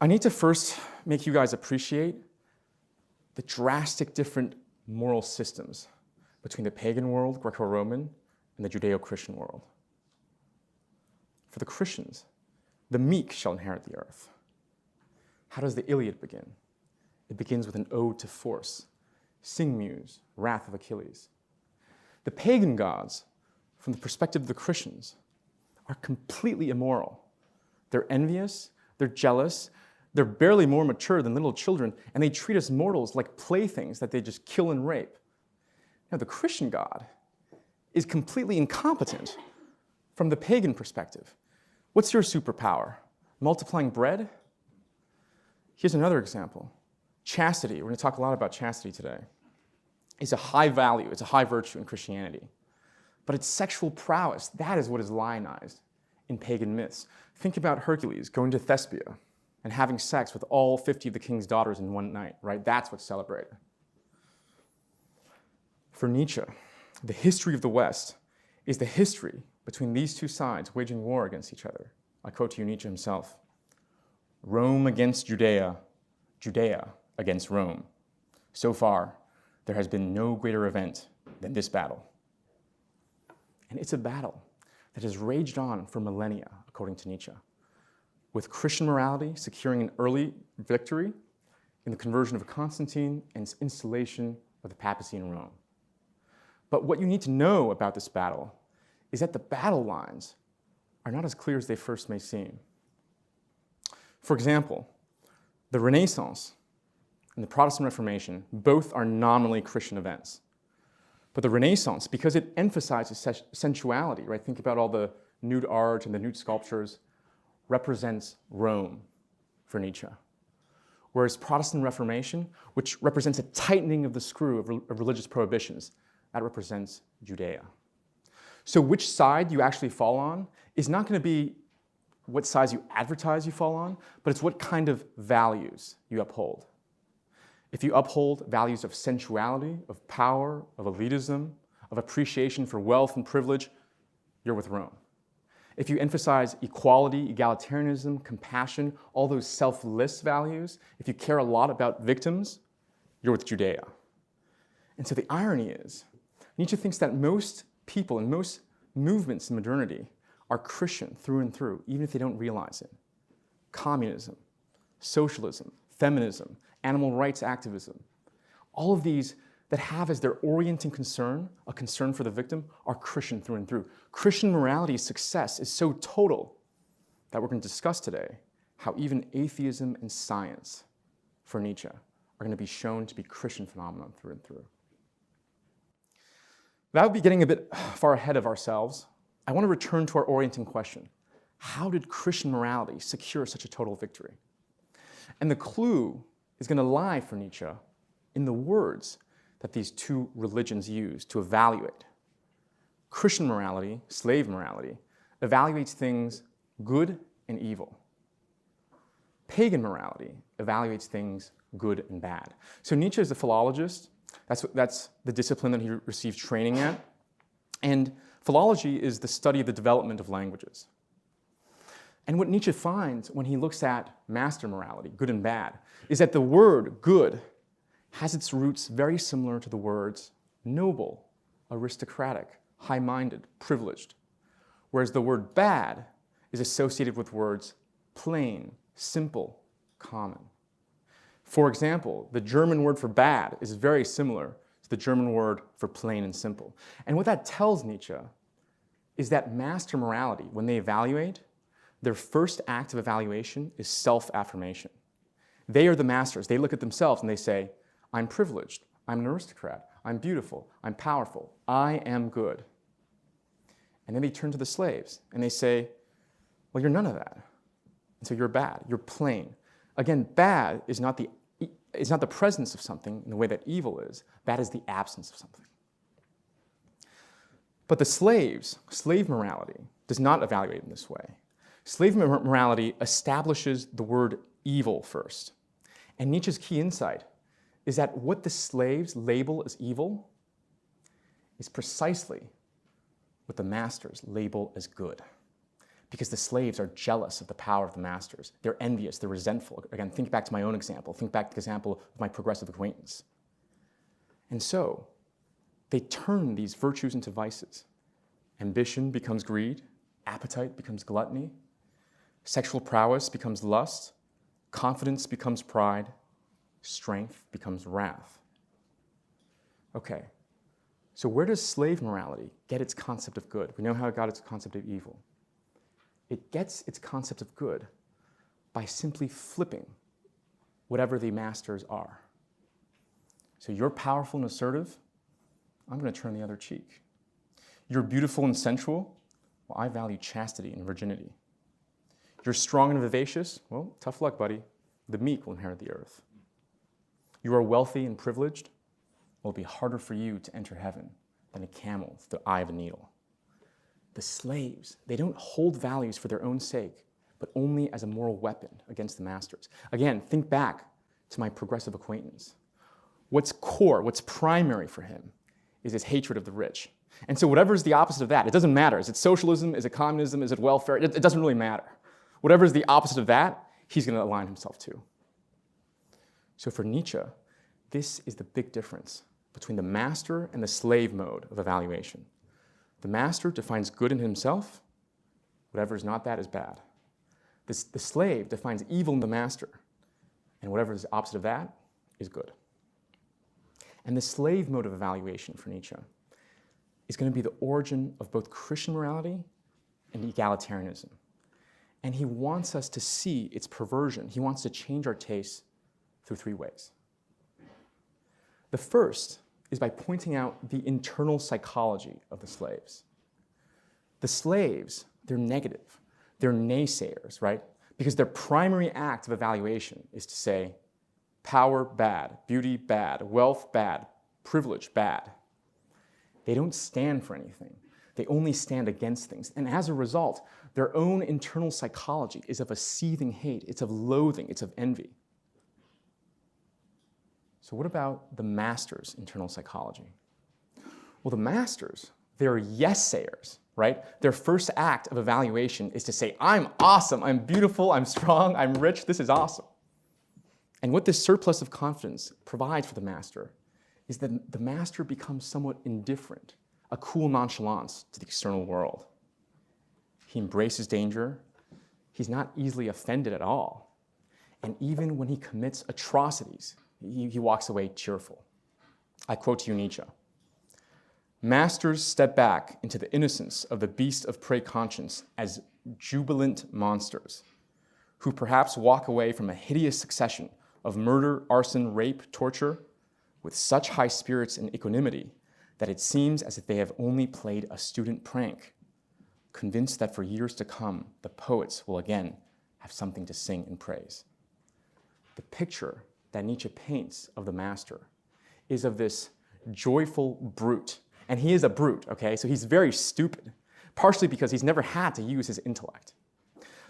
I need to first make you guys appreciate the drastic different moral systems between the pagan world, Greco-Roman, and the Judeo-Christian world. For the Christians, the meek shall inherit the earth. How does the Iliad begin? It begins with an ode to force, Sing Muse, Wrath of Achilles. The pagan gods, from the perspective of the Christians, are completely immoral. They're envious, they're jealous, they're barely more mature than little children, and they treat us mortals like playthings that they just kill and rape. Now, the Christian God is completely incompetent from the pagan perspective. What's your superpower? Multiplying bread? Here's another example. Chastity, we're going to talk a lot about chastity today, is a high value, it's a high virtue in Christianity. But its sexual prowess, that is what is lionized in pagan myths. Think about Hercules going to Thespia and having sex with all 50 of the king's daughters in one night, right? That's what's celebrated. For Nietzsche, the history of the West is the history between these two sides waging war against each other. I quote to you Nietzsche himself, Rome against Judea, Judea against Rome. So far, there has been no greater event than this battle. And it's a battle that has raged on for millennia, according to Nietzsche, with Christian morality securing an early victory in the conversion of Constantine and its installation of the papacy in Rome. But what you need to know about this battle is that the battle lines are not as clear as they first may seem. For example, the Renaissance and the Protestant Reformation both are nominally Christian events. But the Renaissance, because it emphasizes sensuality, right? Think about all the nude art and the nude sculptures, represents Rome for Nietzsche. Whereas Protestant Reformation, which represents a tightening of the screw of religious prohibitions, that represents Judea. So which side you actually fall on is not going to be what sides you advertise you fall on, but it's what kind of values you uphold. If you uphold values of sensuality, of power, of elitism, of appreciation for wealth and privilege, you're with Rome. If you emphasize equality, egalitarianism, compassion, all those selfless values, if you care a lot about victims, you're with Judea. And so the irony is, Nietzsche thinks that most people and most movements in modernity are Christian through and through, even if they don't realize it. Communism, socialism, feminism, animal rights activism, all of these that have as their orienting concern, a concern for the victim, are Christian through and through. Christian morality's success is so total that we're going to discuss today how even atheism and science, for Nietzsche, are going to be shown to be Christian phenomenon through and through. That would be getting a bit far ahead of ourselves. I want to return to our orienting question. How did Christian morality secure such a total victory? And the clue is going to lie for Nietzsche in the words that these two religions use to evaluate. Christian morality, slave morality, evaluates things good and evil. Pagan morality evaluates things good and bad. So Nietzsche is a philologist. That's the discipline that he received training at. And philology is the study of the development of languages. And what Nietzsche finds when he looks at master morality, good and bad, is that the word good has its roots very similar to the words noble, aristocratic, high-minded, privileged, whereas the word bad is associated with words plain, simple, common. For example, the German word for bad is very similar to the German word for plain and simple. And what that tells Nietzsche is that master morality, when they evaluate, their first act of evaluation is self-affirmation. They are the masters. They look at themselves and they say, I'm privileged, I'm an aristocrat, I'm beautiful, I'm powerful, I am good. And then they turn to the slaves and they say, well, you're none of that. And so you're bad, you're plain. Again, bad is not the presence of something in the way that evil is. Bad is the absence of something. But the slave morality, does not evaluate in this way. Slave morality establishes the word evil first. And Nietzsche's key insight is that what the slaves label as evil is precisely what the masters label as good. because the slaves are jealous of the power of the masters. They're envious, they're resentful. Again, think back to my own example. Think back to the example of my progressive acquaintance. And so, they turn these virtues into vices. Ambition becomes greed, appetite becomes gluttony, sexual prowess becomes lust, confidence becomes pride, strength becomes wrath. Okay, so where does slave morality get its concept of good? We know how it got its concept of evil. It gets its concept of good by simply flipping whatever the masters are. So you're powerful and assertive, I'm going to turn the other cheek. You're beautiful and sensual, well, I value chastity and virginity. You're strong and vivacious, well, tough luck, buddy. The meek will inherit the earth. You are wealthy and privileged, well, it'll be harder for you to enter heaven than a camel through the eye of a needle. The slaves, they don't hold values for their own sake, but only as a moral weapon against the masters. Again, think back to my progressive acquaintance. What's core, what's primary for him is his hatred of the rich. And so whatever is the opposite of that, it doesn't matter. Is it socialism? Is it communism? Is it welfare? It doesn't really matter. Whatever is the opposite of that, he's going to align himself to. So for Nietzsche, this is the big difference between the master and the slave mode of evaluation. The master defines good in himself. Whatever is not that is bad. The slave defines evil in the master. And whatever is the opposite of that is good. And the slave mode of evaluation for Nietzsche is going to be the origin of both Christian morality and egalitarianism. And he wants us to see its perversion. He wants to change our tastes through three ways. The first is by pointing out the internal psychology of the slaves. The slaves, they're negative. They're naysayers, right? Because their primary act of evaluation is to say, power, bad. Beauty, bad. Wealth, bad. Privilege, bad. They don't stand for anything. They only stand against things. And as a result, their own internal psychology is of a seething hate. It's of loathing. It's of envy. So what about the master's internal psychology? Well, the masters, they're yes-sayers, right? Their first act of evaluation is to say, I'm awesome, I'm beautiful, I'm strong, I'm rich, this is awesome. And what this surplus of confidence provides for the master is that the master becomes somewhat indifferent, a cool nonchalance to the external world. He embraces danger. He's not easily offended at all. And even when he commits atrocities, he walks away cheerful. I quote to you Nietzsche. Masters step back into the innocence of the beast of prey conscience as jubilant monsters, who perhaps walk away from a hideous succession of murder, arson, rape, torture, with such high spirits and equanimity that it seems as if they have only played a student prank, convinced that for years to come, the poets will again have something to sing in praise. The picture that Nietzsche paints of the master is of this joyful brute. And he is a brute, okay? So he's very stupid, partially because he's never had to use his intellect.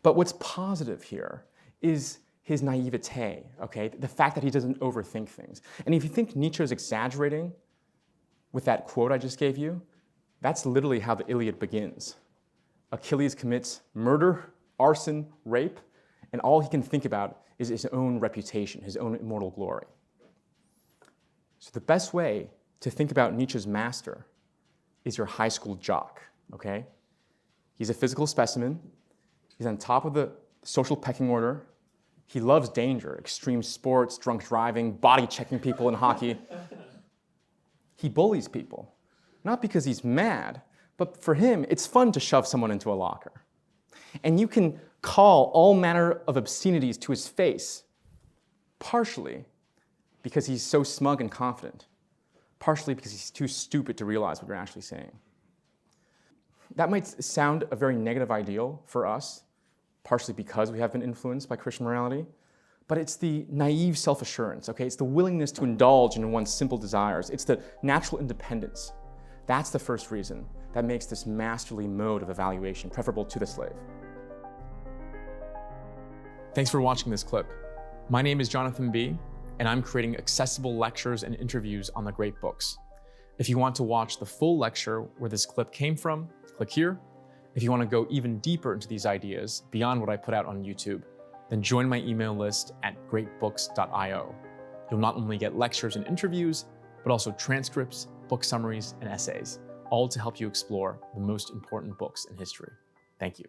But what's positive here is his naivete, okay? The fact that he doesn't overthink things. And if you think Nietzsche is exaggerating with that quote I just gave you, that's literally how the Iliad begins. Achilles commits murder, arson, rape, and all he can think about is his own reputation, his own immortal glory. So the best way to think about Nietzsche's master is your high school jock, okay? He's a physical specimen. He's on top of the social pecking order. He loves danger, extreme sports, drunk driving, body checking people in hockey. He bullies people, not because he's mad, but for him, it's fun to shove someone into a locker. And you can call all manner of obscenities to his face, partially because he's so smug and confident, partially because he's too stupid to realize what you're actually saying. That might sound a very negative ideal for us, partially because we have been influenced by Christian morality, but it's the naive self-assurance, okay? It's the willingness to indulge in one's simple desires. It's the natural independence. That's the first reason that makes this masterly mode of evaluation preferable to the slave. Thanks for watching this clip. My name is Jonathan B., and I'm creating accessible lectures and interviews on the great books. If you want to watch the full lecture where this clip came from, click here. If you want to go even deeper into these ideas beyond what I put out on YouTube, then join my email list at greatbooks.io. You'll not only get lectures and interviews, but also transcripts, book summaries, and essays, all to help you explore the most important books in history. Thank you.